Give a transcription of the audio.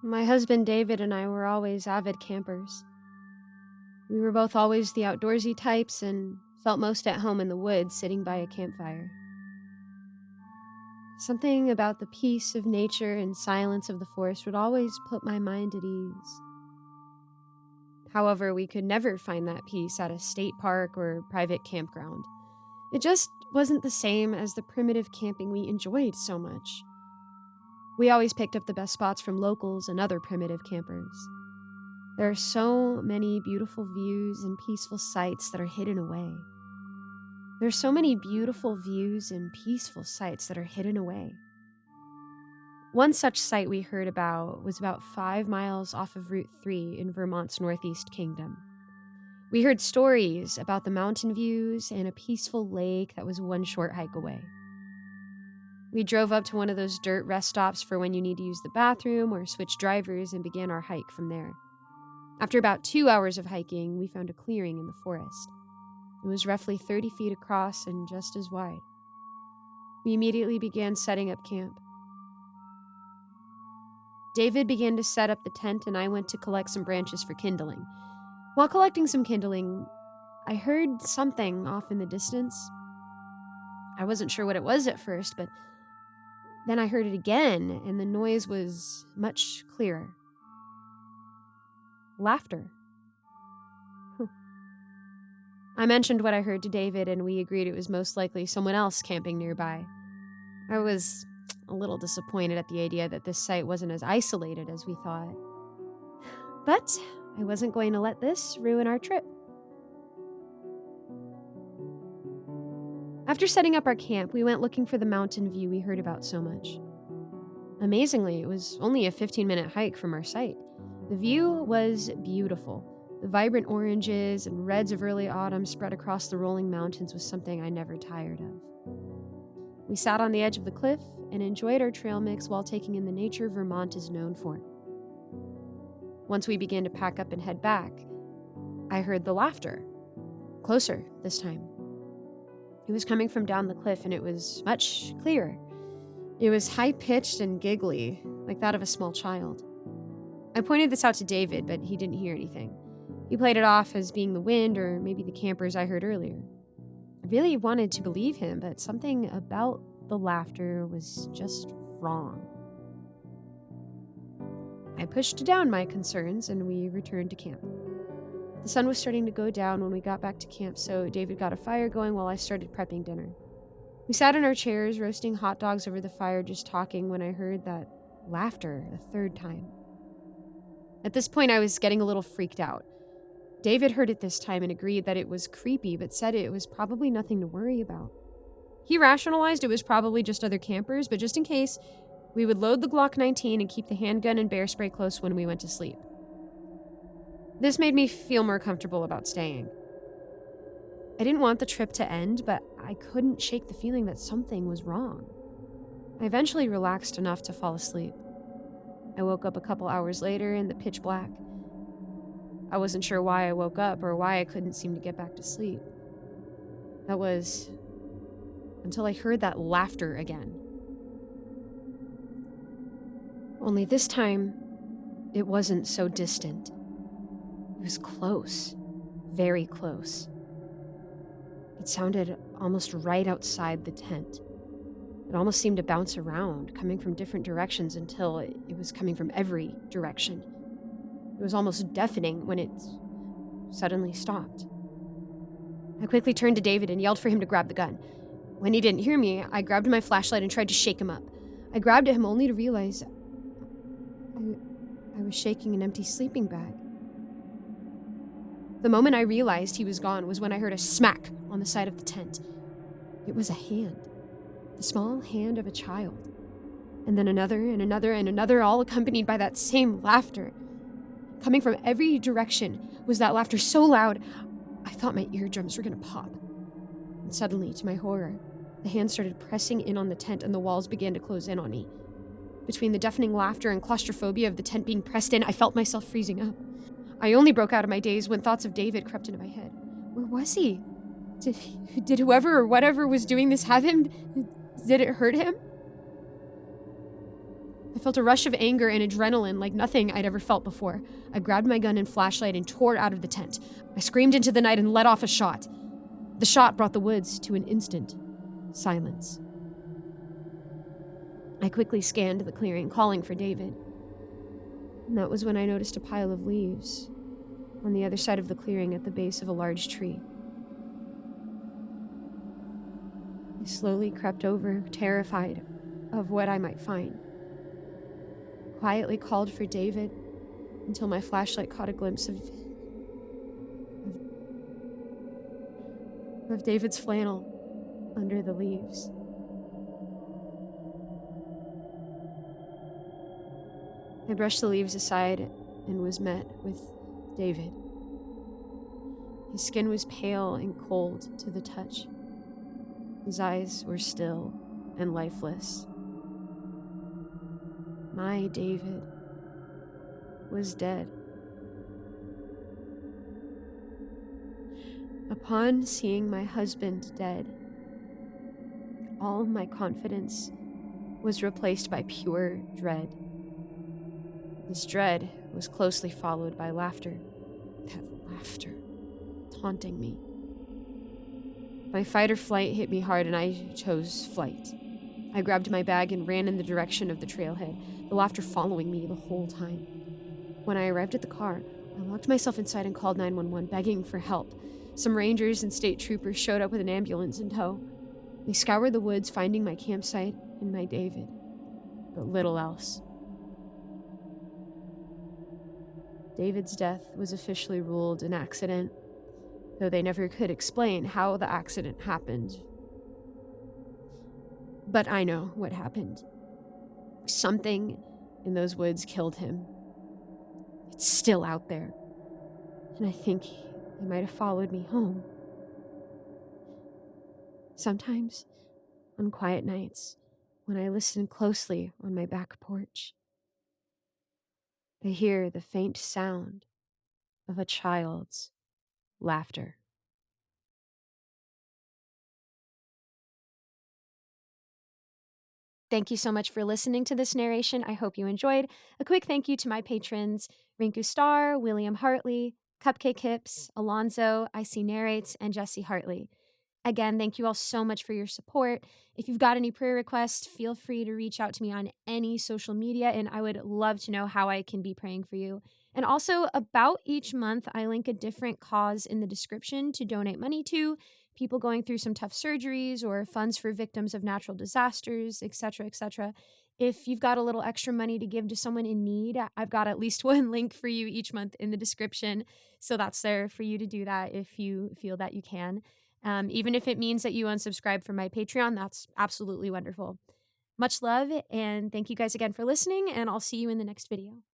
My husband David and I were always avid campers. We were both always the outdoorsy types and felt most at home in the woods sitting by a campfire. Something about the peace of nature and silence of the forest would always put my mind at ease. However, we could never find that peace at a state park or private campground. It just wasn't the same as the primitive camping we enjoyed so much. We always picked up the best spots from locals and other primitive campers. There are so many beautiful views and peaceful sights that are hidden away. There are so many beautiful views and peaceful sights that are hidden away. One such site we heard about was about 5 miles off of Route 3 in Vermont's Northeast Kingdom. We heard stories about the mountain views and a peaceful lake that was one short hike away. We drove up to one of those dirt rest stops for when you need to use the bathroom or switch drivers and began our hike from there. After about 2 hours of hiking, we found a clearing in the forest. It was roughly 30 feet across and just as wide. We immediately began setting up camp. David began to set up the tent and I went to collect some branches for kindling. While collecting some kindling, I heard something off in the distance. I wasn't sure what it was at first, but then I heard it again, and the noise was much clearer. Laughter. I mentioned what I heard to David, and we agreed it was most likely someone else camping nearby. I was a little disappointed at the idea that this site wasn't as isolated as we thought. But I wasn't going to let this ruin our trip. After setting up our camp, we went looking for the mountain view we heard about so much. Amazingly, it was only a 15-minute hike from our site. The view was beautiful. The vibrant oranges and reds of early autumn spread across the rolling mountains was something I never tired of. We sat on the edge of the cliff and enjoyed our trail mix while taking in the nature Vermont is known for. Once we began to pack up and head back, I heard the laughter. Closer this time. It was coming from down the cliff and it was much clearer. It was high-pitched and giggly, like that of a small child. I pointed this out to David, but he didn't hear anything. He played it off as being the wind or maybe the campers I heard earlier. I really wanted to believe him, but something about the laughter was just wrong. I pushed down my concerns and we returned to camp. The sun was starting to go down when we got back to camp, so David got a fire going while I started prepping dinner. We sat in our chairs, roasting hot dogs over the fire, just talking when I heard that laughter a third time. At this point, I was getting a little freaked out. David heard it this time and agreed that it was creepy, but said it was probably nothing to worry about. He rationalized it was probably just other campers, but just in case, we would load the Glock 19 and keep the handgun and bear spray close when we went to sleep. This made me feel more comfortable about staying. I didn't want the trip to end, but I couldn't shake the feeling that something was wrong. I eventually relaxed enough to fall asleep. I woke up a couple hours later in the pitch black. I wasn't sure why I woke up or why I couldn't seem to get back to sleep. That was until I heard that laughter again. Only this time, it wasn't so distant. It was close, very close. It sounded almost right outside the tent. It almost seemed to bounce around, coming from different directions until it was coming from every direction. It was almost deafening when it suddenly stopped. I quickly turned to David and yelled for him to grab the gun. When he didn't hear me, I grabbed my flashlight and tried to shake him up. I grabbed at him only to realize I was shaking an empty sleeping bag. The moment I realized he was gone was when I heard a smack on the side of the tent. It was a hand. The small hand of a child. And then another and another and another, all accompanied by that same laughter. Coming from every direction was that laughter so loud, I thought my eardrums were going to pop. And suddenly, to my horror, the hand started pressing in on the tent and the walls began to close in on me. Between the deafening laughter and claustrophobia of the tent being pressed in, I felt myself freezing up. I only broke out of my daze when thoughts of David crept into my head. Where was he? Did whoever or whatever was doing this have him? Did it hurt him? I felt a rush of anger and adrenaline like nothing I'd ever felt before. I grabbed my gun and flashlight and tore out of the tent. I screamed into the night and let off a shot. The shot brought the woods to an instant silence. I quickly scanned the clearing, calling for David. And that was when I noticed a pile of leaves on the other side of the clearing at the base of a large tree. I slowly crept over, terrified of what I might find. Quietly called for David until my flashlight caught a glimpse of David's flannel under the leaves. I brushed the leaves aside and was met with David. His skin was pale and cold to the touch. His eyes were still and lifeless. My David was dead. Upon seeing my husband dead, all my confidence was replaced by pure dread. This dread was closely followed by laughter. That laughter taunting me. My fight or flight hit me hard and I chose flight. I grabbed my bag and ran in the direction of the trailhead, the laughter following me the whole time. When I arrived at the car, I locked myself inside and called 911, begging for help. Some rangers and state troopers showed up with an ambulance in tow. They scoured the woods, finding my campsite and my David, but little else. David's death was officially ruled an accident, though they never could explain how the accident happened. But I know what happened. Something in those woods killed him. It's still out there, and I think he might have followed me home. Sometimes, on quiet nights, when I listen closely on my back porch, I hear the faint sound of a child's laughter. Thank you so much for listening to this narration. I hope you enjoyed. A quick thank you to my patrons, Rinku Starr, William Hartley, Cupcake Hips, Alonzo, IC Narrates, and Jesse Hartley. Again, thank you all so much for your support. If you've got any prayer requests, feel free to reach out to me on any social media, and I would love to know how I can be praying for you. And also, about each month, I link a different cause in the description to donate money to, people going through some tough surgeries or funds for victims of natural disasters, etc., etc. If you've got a little extra money to give to someone in need, I've got at least one link for you each month in the description. So that's there for you to do that if you feel that you can. Even if it means that you unsubscribe from my Patreon, that's absolutely wonderful. Much love, and thank you guys again for listening, and I'll see you in the next video.